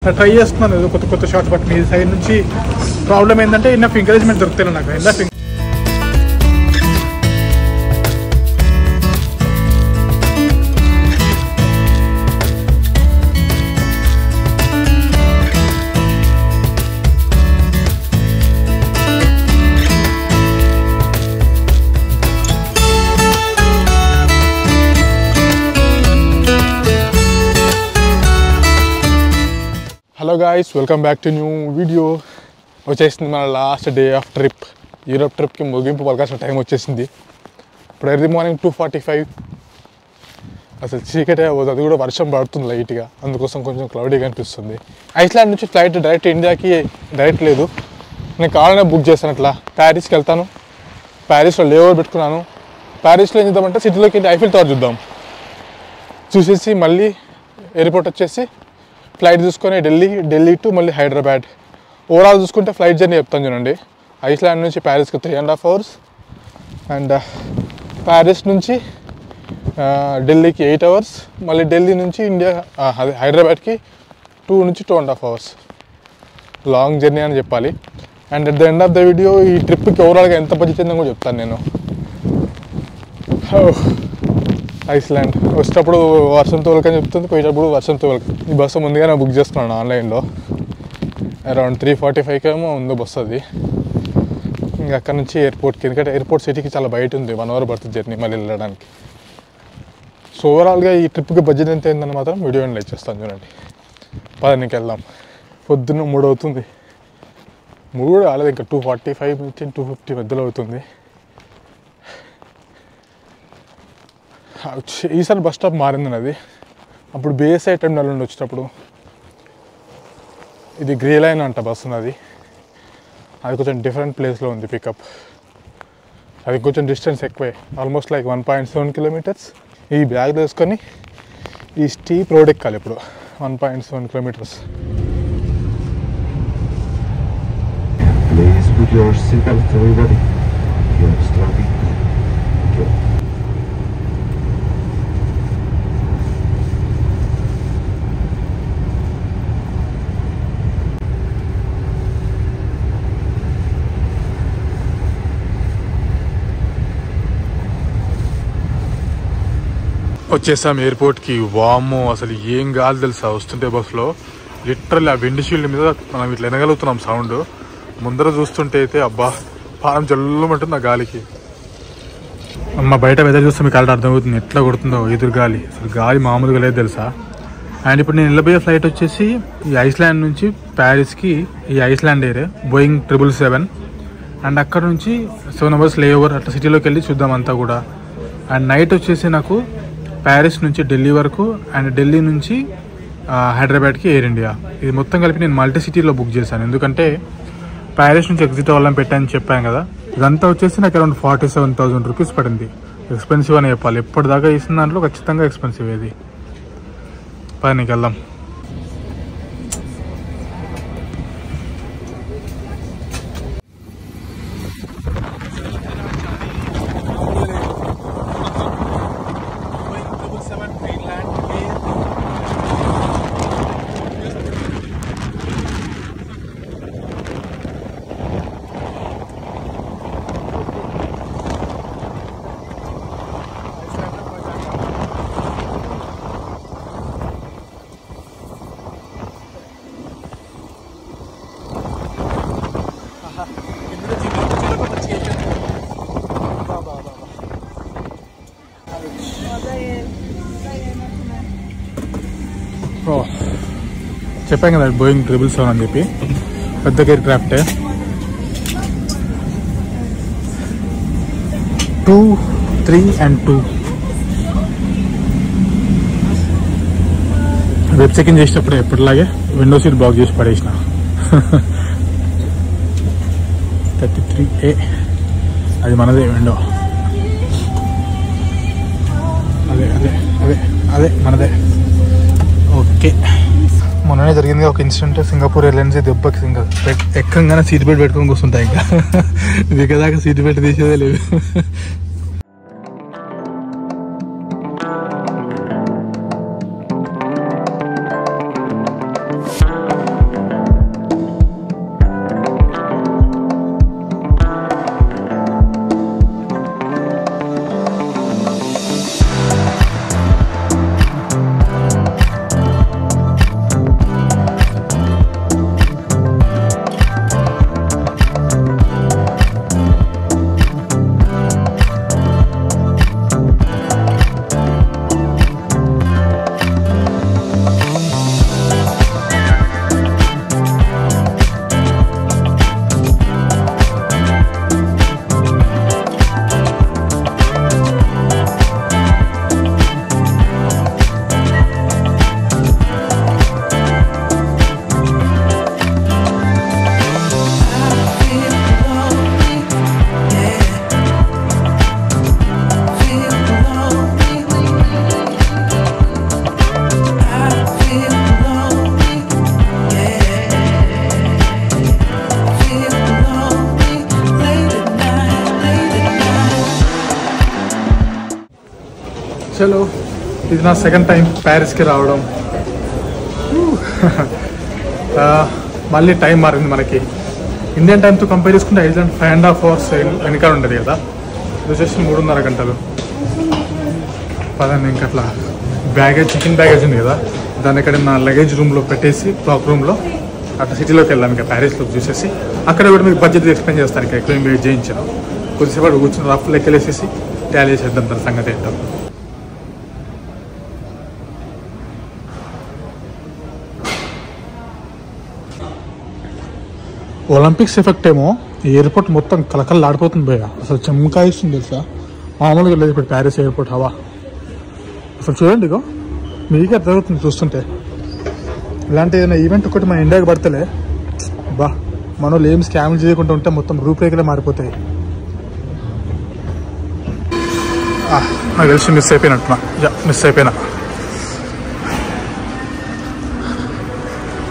Try చేస్తున్నాను ఏదో కొత్త కొత్త షార్ట్స్, బట్ మీ సైడ్ నుంచి ప్రాబ్లం ఏంటంటే ఇన్నఫ్ ఎంకరేజ్మెంట్ దొరుకుతాయి నాకు. Enough hello guys, welcome back to new video. వచ్చేసింది మన last day of trip. Europe ట్రిప్కి ముగింపు పలకాల్సిన టైం వచ్చేసింది. ఇప్పుడు ఎర్లీ మార్నింగ్ 2:45. అసలు చీకటే అవ్వదు, అది కూడా వర్షం పడుతుంది లైట్గా, అందుకోసం కొంచెం క్లౌడీగా అనిపిస్తుంది. ఐస్లాండ్ నుంచి ఫ్లైట్ డైరెక్ట్ ఇండియాకి డైరెక్ట్ లేదు. నేను కావాలనే బుక్ చేశాను. అట్లా ప్యారిస్కి వెళ్తాను, ప్యారిస్లో లేఓవర్ పెట్టుకున్నాను. ప్యారిస్లో ఏం చేద్దామంటే సిటీలోకి వెళ్ళి ఐఫిల్ టవర్ చూద్దాం, చూసేసి మళ్ళీ ఎయిర్పోర్ట్ వచ్చేసి ఫ్లైట్ చూసుకొని ఢిల్లీ టు మళ్ళీ హైదరాబాద్. ఓవరాల్ చూసుకుంటే ఫ్లైట్ జర్నీ చెప్తాను చూడండి. ఐస్లాండ్ నుంచి ప్యారిస్కి 3.5 hours, అండ్ ప్యారిస్ నుంచి ఢిల్లీకి 8 hours, మళ్ళీ ఢిల్లీ నుంచి అదే హైదరాబాద్కి 2 నుంచి 2.5 hours. లాంగ్ జర్నీ అని చెప్పాలి. And at the end of the video ఈ ట్రిప్కి ఓవరాల్గా ఎంత బడ్జెట్ అయిందో కూడా చెప్తాను నేను. ఐస్లాండ్ వచ్చేటప్పుడు వర్షం తోలకని చెప్తుంది, పోయేటప్పుడు వర్షం తోలక. ఈ బస్సు ముందుగానే బుక్ చేసుకున్నాను ఆన్లైన్లో. అరౌండ్ 3:45 ఏమో ఉందో బస్సు అది. ఇంకా అక్కడ నుంచి ఎయిర్పోర్ట్కి, ఎందుకంటే ఎయిర్పోర్ట్ సిటీకి చాలా బయట ఉంది, 1 hour పడుతుంది జర్నీ మళ్ళీ వెళ్ళడానికి. సో ఓవరాల్గా ఈ ట్రిప్కి బడ్జెట్ ఎంత అయిందని మాత్రం వీడియో లైక్ చేస్తాను చూడండి. పదానికి వెళ్దాం. పొద్దున్న 3 అవుతుంది, 3 కాలేదు ఇంకా 2:45 నుంచి 2:50 మధ్యలో అవుతుంది. ఈసారి బస్ స్టాప్ మారింది అది. అప్పుడు BSI టెర్మినల్ నుండి వచ్చేటప్పుడు ఇది గ్రే లైన్ అంట బస్సు ఉన్నది. అది కొంచెం డిఫరెంట్ ప్లేస్లో ఉంది పికప్. అది కొంచెం డిస్టెన్స్ ఎక్కువే, ఆల్మోస్ట్ లైక్ 1.7 kilometers. ఈ బ్యాగ్ వేసుకొని ఈ స్టీప్ రోడ్ ఎక్కాలి ఇప్పుడు, 1.7 kilometers. Please put your seatbelt everybody. You are starting. Okay. వచ్చేసాం ఎయిర్పోర్ట్కి. వామ్మో, అసలు ఏం గాలి తెలుసా వస్తుంటే బస్సులో. లిటరల్లీ ఆ విండ్ షీల్డ్ మీద మనం ఇట్లా వినగలుగుతున్నాం సౌండ్. ముందర చూస్తుంటే అయితే అబ్బా పానం జల్లుమంటుంది ఆ గాలికి. అమ్మ బయట వెదర్ చూస్తే మీకు ఆల్రెడీ అర్థమవుతుంది ఎట్లా కొడుతుందో ఎదురు గాలి. అసలు గాలి మామూలుగా లేదు తెలుసా. అండ్ ఇప్పుడు నేను వెళ్ళబోయే ఫ్లైట్ వచ్చేసి ఈ ఐస్లాండ్ నుంచి ప్యారిస్కి, ఈ ఐస్లాండ్ ఎయిర్ బోయింగ్ 777. అండ్ అక్కడ నుంచి 7 hours లేఓవర్, అట్లా సిటీలోకి వెళ్ళి చూద్దాం అంతా కూడా. అండ్ నైట్ వచ్చేసి నాకు ప్యారిస్ నుంచి ఢిల్లీ వరకు, అండ్ ఢిల్లీ నుంచి హైదరాబాద్కి ఎయిర్ ఇండియా. ఇది మొత్తం కలిపి నేను మల్టీ సిటీలో బుక్ చేశాను, ఎందుకంటే ప్యారిస్ నుంచి ఎగ్జిట్ అవ్వాలని పెట్టాను చెప్పాను కదా. ఇదంతా వచ్చేసి నాకు అరౌండ్ 47,000 rupees పడింది. ఎక్స్పెన్సివ్ అని చెప్పాలి, ఎప్పటిదాకా ఇస్తున్న దాంట్లో ఖచ్చితంగా ఎక్స్పెన్సివ్ ఇది. పనికి వెళ్దాం. చెప్పాను కదా బోయింగ్ 777 అని చెప్పి, పెద్ద ఎయిర్ క్రాఫ్టే. 2, 3 and 2 వెబ్ చెకింగ్ చేసేటప్పుడు ఎప్పటిలాగే విండో సీట్ బ్లాక్ చేసి పడేసిన. 33A అది మనదే విండో. అదే అదే అదే అదే మనదే. ఓకే, మొన్ననే జరిగింది ఒక ఇన్సిడెంట్. సింగపూర్ ఎయిర్లైన్స్ దెబ్బకి ఎక్కంగానే సీట్ బెల్ట్ పెట్టుకొని కూర్చుంటాయి. ఇంకా దిగదాకా సీట్ బెల్ట్ తీసేదే లేదు. చలో, ఇది నా సెకండ్ టైం ప్యారిస్కి రావడం. మళ్ళీ టైం మారింది మనకి. ఇండియన్ టైంతో కంపేర్ చేసుకుంటే ఐస్లాండ్ 5.5 hours వెనకాల ఉండదు కదా. ఇది వచ్చేసి 3.5 గంటలు. పదండి ఇంకా అట్లా చికెన్ బ్యాగేజ్ ఉంది కదా, దాన్ని ఇక్కడ నా లగేజ్ రూమ్లో పెట్టేసి క్లాక్ రూమ్లో అట్లా సిటీలోకి వెళ్దాం. ఇంకా ప్యారిస్లో చూసేసి అక్కడ కూడా మీకు బడ్జెట్ ఎక్స్ప్లెయిన్ చేస్తాను. ఇక్కడ ఎక్కువ వెయిట్ చేయించాను. కొద్దిసేపు అక్కడ కూర్చొని రఫ్ లెక్కలేసేసి టాలీ చేసేద్దాం దాని సంగతి ఏంటో. ఒలింపిక్స్ ఎఫెక్ట్ ఏమో ఎయిర్పోర్ట్ మొత్తం కలకల్లాడిపోతుంది భయ్య. అసలు చెమ్మకాయిస్తుంది తెలుసా, మామూలుగా లేదు ఇప్పుడు ప్యారిస్ ఎయిర్పోర్ట్ హవా. అసలు చూడండి ఇగో, మీకే అర్థమవుతుంది చూస్తుంటే. ఇలాంటి ఏదైనా ఈవెంట్ ఒకటి మన ఇండియాకి పడతలే బా, మనం ఏం స్కామ్లు చేయకుండా ఉంటే మొత్తం రూపురేఖలే మారిపోతాయి. నాకు తెలిసి మిస్ అయిపోయినా.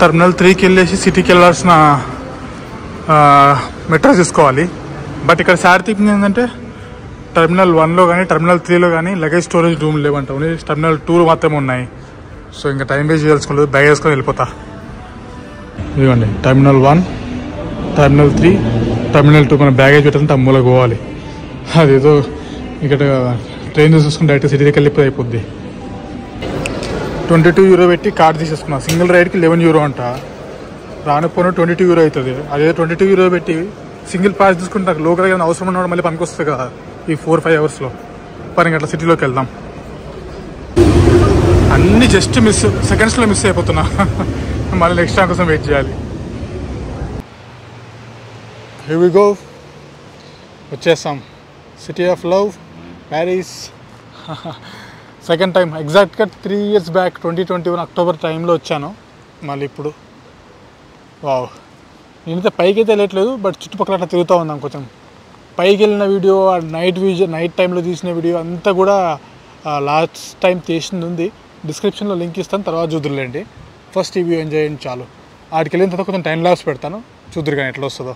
టర్మినల్ 3కి వెళ్ళేసి సిటీకి వెళ్ళాల్సిన మెట్రో తీసుకోవాలి. బట్ ఇక్కడ సార్థికంగా ఏంటంటే టర్మినల్ 1లో కానీ టర్మినల్ 3లో కానీ లగేజ్ స్టోరేజ్ రూమ్ లేవంట, ఓన్లీ టర్మినల్ 2 మాత్రమే ఉన్నాయి. సో ఇంకా టైం వేస్ట్ చేయాల్సుకోలేదు, బ్యాగ్ వేసుకొని వెళ్ళిపోతా. ఇదిగోండి టర్మినల్ 1, టర్మినల్ 3, టర్మినల్ 2. మనం బ్యాగేజ్ పెట్టాలంటే అమ్మూలకు పోవాలి. అదేదో ఇక్కడ ట్రైన్ చూసుకుని డైరెక్ట్ సిటీ దగ్గరికి వెళ్ళిపోయి అయిపోద్ది. 22 euro పెట్టి కార్డు తీసేసుకున్నా. సింగిల్ రైడ్కి 11 euro అంట. రానుపోను 22 euro అవుతుంది. అదే 22 euro పెట్టి సింగిల్ పాస్ తీసుకుంటే నాకు లోకల్గా ఏమైనా అవసరం ఉన్నవాడు మళ్ళీ పనికి వస్తుంది కదా ఈ 4-5 hours. పని అట్లా సిటీలోకి వెళ్దాం. అన్నీ జస్ట్ సెకండ్స్లో మిస్ అయిపోతున్నా. మళ్ళీ నెక్స్ట్ టైం కోసం వెయిట్ చేయాలి. హియర్ వి గో, వచ్చేసాం. City of love, Paris. Second time, ఎగ్జాక్ట్గా 3 years బ్యాక్ 2021 అక్టోబర్ టైంలో వచ్చాను. మళ్ళీ ఇప్పుడు వావ్, నేనైతే పైకి అయితే వెళ్ళట్లేదు, బట్ చుట్టుపక్కల అట్లా తిరుగుతూ ఉన్నాం. కొంచెం పైకి వెళ్ళిన వీడియో, నైట్ టైంలో తీసిన వీడియో అంతా కూడా లాస్ట్ టైం చేసింది ఉంది. డిస్క్రిప్షన్లో లింక్ ఇస్తాను, తర్వాత చూద్దురులేండి. ఫస్ట్ ఈ వ్యూ ఎంజాయ్ చేయండి చాలు. ఆడికి వెళ్ళిన తర్వాత కొంచెం టైం లాస్ పెడతాను, చూద్దరు కానీ ఎట్లా వస్తుందో.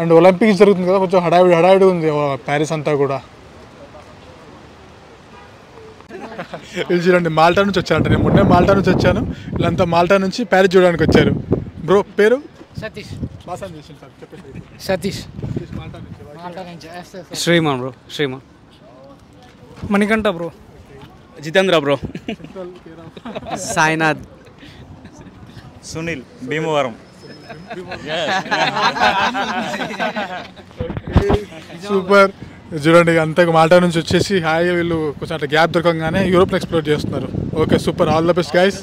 అండ్ ఒలింపిక్స్ జరుగుతుంది కదా, కొంచెం హడావిడి ఉంది ప్యారిస్ అంతా కూడా. ఇది చూడండి, మాల్టా నుంచి వచ్చారంట. నేను మొన్నే మాల్టా నుంచి వచ్చాను, వీళ్ళంతా మాల్టా నుంచి ప్యారిస్ చూడడానికి వచ్చారు. బ్రో పేరు Satish. Sriman bro, Sriman. Manikanta bro. Jitendra bro. Sainath. Sunil Bhimavaram. Super. చూడండి అంతకు మాల్టా నుంచి వచ్చేసి హాయిగా వీళ్ళు కొంచెం అట్లా గ్యాప్ దొరకగానే యూరోప్ని ఎక్స్ప్లోర్ చేస్తున్నారు. Okay super, all the best guys.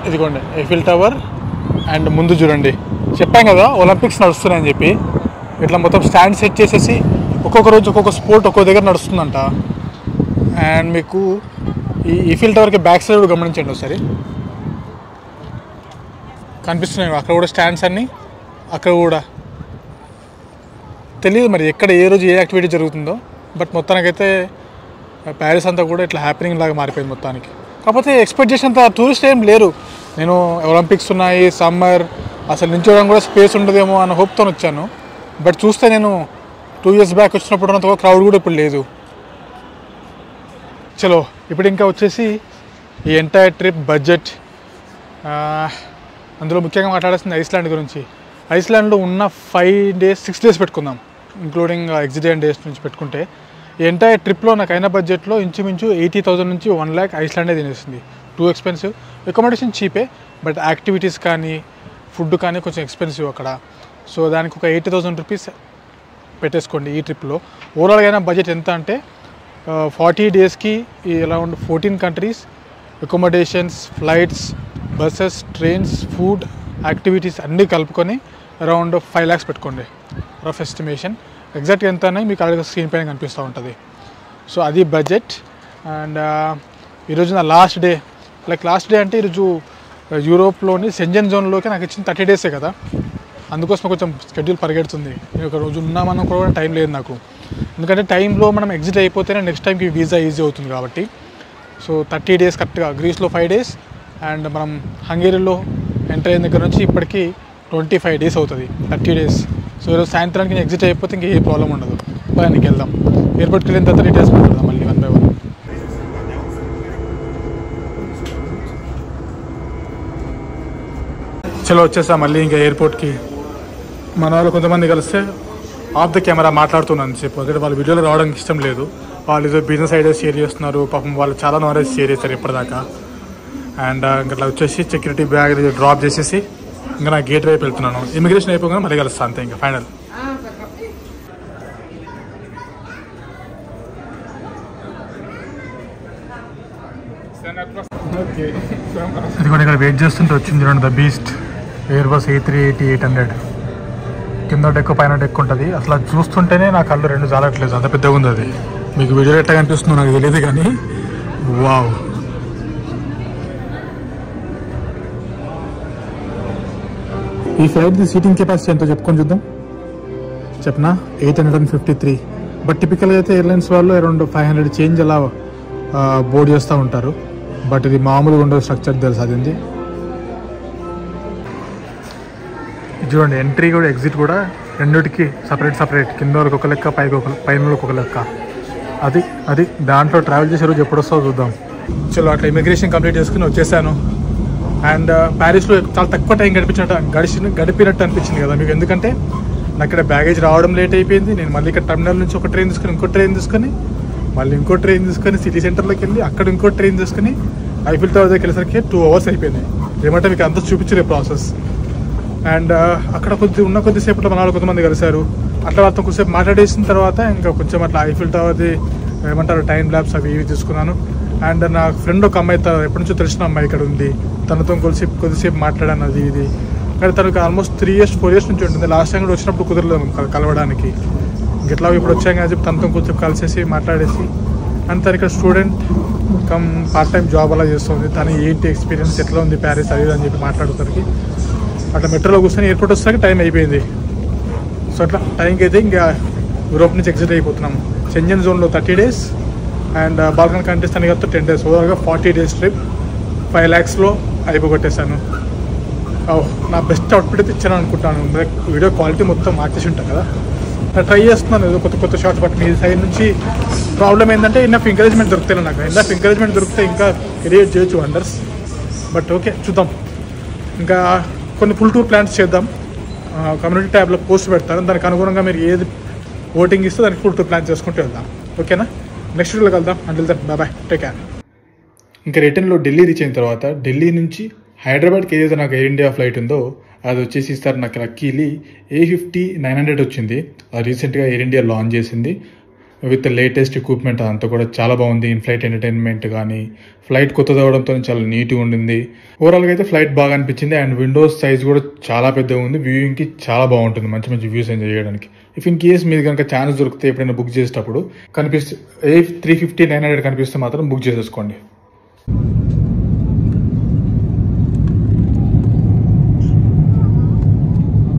ఇదిగోండి ఎఫిల్ టవర్. అండ్ ముందు చూడండి, చెప్పాం కదా ఒలింపిక్స్ నడుస్తున్నాయని చెప్పి. ఇట్లా మొత్తం స్టాండ్ సెట్ చేసేసి ఒక్కొక్క రోజు ఒక్కొక్క స్పోర్ట్ ఒక్కొక్క దగ్గర నడుస్తుందంట. అండ్ మీకు ఈ ఈఫిల్ టవర్కి బ్యాక్ సైడ్ కూడా గమనించండి ఒకసారి, కనిపిస్తున్నాయి అక్కడ కూడా స్టాండ్స్ అన్నీ. అక్కడ కూడా తెలియదు మరి ఎక్కడ ఏ రోజు ఏ యాక్టివిటీ జరుగుతుందో, బట్ మొత్తానికైతే ప్యారిస్ అంతా కూడా ఇట్లా హ్యాపెనింగ్ లాగా మారిపోయింది మొత్తానికి. కాకపోతే ఎక్స్పెక్ట్ చేసినంత టూరిస్ట్ ఏం లేరు. నేను ఒలింపిక్స్ ఉన్నాయి, సమ్మర్, అసలు నించోవడం కూడా స్పేస్ ఉండదేమో అన్న హోప్తో వచ్చాను. బట్ చూస్తే నేను 2 years బ్యాక్ వచ్చినప్పుడు ఉన్నంత క్రౌడ్ కూడా ఇప్పుడు లేదు. చలో ఇప్పుడు ఇంకా వచ్చేసి ఈ ఎంటైర్ ట్రిప్ బడ్జెట్, అందులో ముఖ్యంగా మాట్లాడాల్సింది ఐస్లాండ్ గురించి. ఐస్లాండ్లో ఉన్న 5 days 6 days పెట్టుకుందాం, ఇంక్లూడింగ్ ఎగ్జిడియన్ డేస్ నుంచి పెట్టుకుంటే. ఈ ఎంటైర్ ట్రిప్లో నాకు అయిన బడ్జెట్లో ఇంచుమించు 80,000 నుంచి 1 lakh ఐస్లాండే తినేసింది. Too expensive. అకామిడేషన్ చీపే, బట్ యాక్టివిటీస్ కానీ ఫుడ్ కానీ కొంచెం ఎక్స్పెన్సివ్ అక్కడ. సో దానికి ఒక 80,000 rupees పెట్టేసుకోండి ఈ ట్రిప్లో. ఓవరాల్గా అయినా బడ్జెట్ ఎంత అంటే 40 daysకి around 14 countries, accommodations, flights, buses, trains, food, activities అన్నీ కలుపుకొని అరౌండ్ 5 lakhs పెట్టుకోండి రఫ్ ఎస్టిమేషన్. ఎగ్జాక్ట్గా ఎంత అనేది మీకు అలాగే స్క్రీన్ పైన కనిపిస్తూ ఉంటుంది. సో అది బడ్జెట్. అండ్ ఈరోజు నా లాస్ట్ డే. లాస్ట్ డే అంటే ఈరోజు యూరోప్లోని సెంజన్ జోన్లోకి నాకు ఇచ్చిన 30 డేసే కదా, అందుకోసం కొంచెం షెడ్యూల్ పరిగెడుతుంది. నేను ఒక రోజు ఉన్నామన్నా కూడా టైం లేదు నాకు, ఎందుకంటే టైంలో మనం ఎగ్జిట్ అయిపోతేనే నెక్స్ట్ టైంకి వీసా ఈజీ అవుతుంది కాబట్టి. సో 30 డేస్ కరెక్ట్గా, గ్రీస్లో 5 డేస్ అండ్ మనం హంగేరీలో ఎంటర్ అయిన దగ్గర నుంచి ఇప్పటికీ 25 డేస్ అవుతుంది, 30 డేస్. సో ఈరోజు సాయంత్రానికి నేను ఎగ్జిట్ అయిపోతే ఇంకా ఏ ప్రాబ్లం ఉండదు. దానికి వెళ్దాం. ఎయిర్పోర్ట్కి వెళ్ళిన తర్వాత డీటెయిల్స్ మాట్లాడదాం మళ్ళీ 1 by 1. చలో వచ్చేసా మళ్ళీ ఇంకా ఎయిర్పోర్ట్కి. మన వాళ్ళు కొంతమంది కలిస్తే ఆఫ్ ద కెమెరా మాట్లాడుతున్నాను చెప్పు, అక్కడ వాళ్ళు వీడియోలో రావడానికి ఇష్టం లేదు. వాళ్ళు ఏదో బిజినెస్ ఐడియాస్ షేర్ చేస్తున్నారు, పాపం వాళ్ళు చాలా నాలెడ్జ్ షేర్ చేస్తారు ఇప్పటిదాకా. అండ్ ఇంకా వచ్చేసి సెక్యూరిటీ బ్యాగ్ డ్రాప్ చేసేసి ఇంకా నా గేట్ వైపు వెళ్తున్నాను. ఇమిగ్రేషన్ అయిపోగానే మళ్ళీ కలుస్తాను అంతే ఇంకా ఫైనల్. అది కూడా ఇక్కడ వెయిట్ చేస్తుంటే వచ్చింది చూడండి, ద బీస్ట్ ఎయిర్బస్ A380-800. కింద డెక్కు పైన డెక్కు ఉంటుంది. అసలు అది చూస్తుంటేనే నా కళ్ళు రెండు జాలట్లేదు, అంత పెద్దగా ఉంది అది. మీకు వీడియో ఎట్లా కనిపిస్తుందో నాకు తెలియదు కానీ వావ్. ఈ ఫ్లైట్ది సీటింగ్ కెపాసిటీ ఎంతో చెప్పుకొని చూద్దాం. చెప్పనా 853. బట్ టిపికల్గా అయితే ఎయిర్లైన్స్ వాళ్ళు అరౌండ్ 500 చేంజ్ అలా బోర్డ్ చేస్తూ ఉంటారు. బట్ ఇది మామూలుగా ఉండదు స్ట్రక్చర్ తెలుసు అది. చూడండి ఎంట్రీ కూడా ఎగ్జిట్ కూడా రెండింటికి సపరేట్, కింద వరకు ఒక లెక్క, పైన ఒక లెక్క. అది దాంట్లో ట్రావెల్ చేసే రోజు ఎప్పుడు వస్తావో చూద్దాం. చలో అట్లా ఇమిగ్రేషన్ కంప్లీట్ చేసుకుని వచ్చేసాను. అండ్ ప్యారిస్లో చాలా తక్కువ టైం గడిపినట్టు అనిపించింది కదా మీకు, ఎందుకంటే నాకు ఇక్కడ బ్యాగేజ్ రావడం లేట్ అయిపోయింది. నేను మళ్ళీ ఇక్కడ టర్మినల్ నుంచి ఒక ట్రైన్ తీసుకుని ఇంకో ట్రైన్ తీసుకొని సిటీ సెంటర్లోకి వెళ్ళి అక్కడ ఇంకో ట్రైన్ తీసుకుని ఐఫిల్ టవర్ దగ్గరికి వెళ్ళేసరికి 2 hours అయిపోయింది. ఏమంటే మీకు అంతా చూపించలే ప్రాసెస్. అండ్ అక్కడ కొద్దిసేపట్లో మన వాళ్ళు కొంతమంది కలిశారు. అట్లా వాళ్ళతో కొద్దిసేపు మాట్లాడేసిన తర్వాత ఇంకా కొంచెం అట్లా ఐఫిల్ టవర్ది ఏమంటారు టైం ల్యాబ్స్ అవి ఇవి తీసుకున్నాను. అండ్ నా ఫ్రెండ్ ఒక అమ్మాయి, ఎప్పటి నుంచో తెలిసిన అమ్మాయి ఇక్కడ ఉంది, తనతో కొద్దిసేపు మాట్లాడాను అది ఇది. కానీ తనకు ఆల్మోస్ట్ 3-4 years నుంచి ఉంటుంది. లాస్ట్ టైం కూడా వచ్చినప్పుడు కుదరలేదు కలవడానికి. ఇట్లా ఇప్పుడు వచ్చాం కానీ చెప్పి తనతో కొంచెం కలిసేసి మాట్లాడేసి. అండ్ తను ఇక్కడ student come part time job అలా చేస్తుంది. తను ఏంటి ఎక్స్పీరియన్స్ ఎట్లా ఉంది ప్యారిస్ అది అని చెప్పి మాట్లాడుతానికి అట్లా మెట్రోలో కూర్చొని ఎయిర్పోర్ట్ వస్తాక టైం అయిపోయింది. సో అట్లా టైంకి అయితే ఇంకా యూరోప్ నుంచి ఎగ్జిట్ అయిపోతున్నాము. సెంజన్ జోన్లో 30 days అండ్ బాల్కన్ కంట్రీస్ అని కలిపి 10 days, ఓవరాల్గా 40 days ట్రిప్. 5 lakhsలో అయిపోగొట్టేశాను. నా బెస్ట్ అవుట్ఫిట్ అయితే ఇచ్చాను అనుకుంటాను. వీడియో క్వాలిటీ మొత్తం మార్చేసి ఉంటాను కదా, ట్రై చేస్తున్నాను ఏదో కొత్త షార్ట్స్. బట్ మీ సైడ్ నుంచి ప్రాబ్లం ఏంటంటే ఇన్నఫ్ ఎంకరేజ్మెంట్ దొరుకుతాయి నాకు. ఇన్నఫ్ ఎంకరేజ్మెంట్ దొరికితే ఇంకా క్రియేట్ చేయొచ్చు వండర్స్. బట్ ఓకే చూద్దాం. ఇంకా కొన్ని ఫుల్ టూర్ ప్లాన్స్ చేద్దాం. కమ్యూనిటీ ట్యాబ్లో పోస్ట్ పెడతాను, దానికి అనుగుణంగా మీరు ఏది ఓటింగ్ ఇస్తే దానికి ఫుల్ టూర్ ప్లాన్ చేసుకుంటూ వెళ్దాం. ఓకేనా? నెక్స్ట్ వీడియోలో కలుద్దాం. Until then bye, take care. ఇంకా రిటర్న్లో ఢిల్లీ రీచ్ అయిన తర్వాత ఢిల్లీ నుంచి హైదరాబాద్కి ఏదైతే నాకు ఎయిర్ ఇండియా ఫ్లైట్ ఉందో అది వచ్చేసి ఇస్తారు. నాకు లక్కీలీ A50-900 వచ్చింది. అది రీసెంట్గా ఎయిర్ ఇండియా లాంచ్ చేసింది విత్ లేటెస్ట్ ఎక్విప్మెంట్. అంతా కూడా చాలా బాగుంది. ఇన్ ఫ్లైట్ ఎంటర్టైన్మెంట్ కానీ, ఫ్లైట్ కొత్తది అవడంతో చాలా నీట్గా ఉండింది. ఓవరాల్గా అయితే ఫ్లైట్ బాగా అనిపించింది. అండ్ విండోస్ సైజ్ కూడా చాలా పెద్దగా ఉంది. వ్యూయింగ్కి చాలా బాగుంటుంది, మంచి వ్యూస్ ఎంజాయ్ చేయడానికి. ఇఫ్ ఇన్ కేస్ మీరు కనుక ఛాన్స్ దొరికితే ఎప్పుడైనా బుక్ చేసేటప్పుడు A350-900 కనిపిస్తే మాత్రం బుక్ చేసేసుకోండి.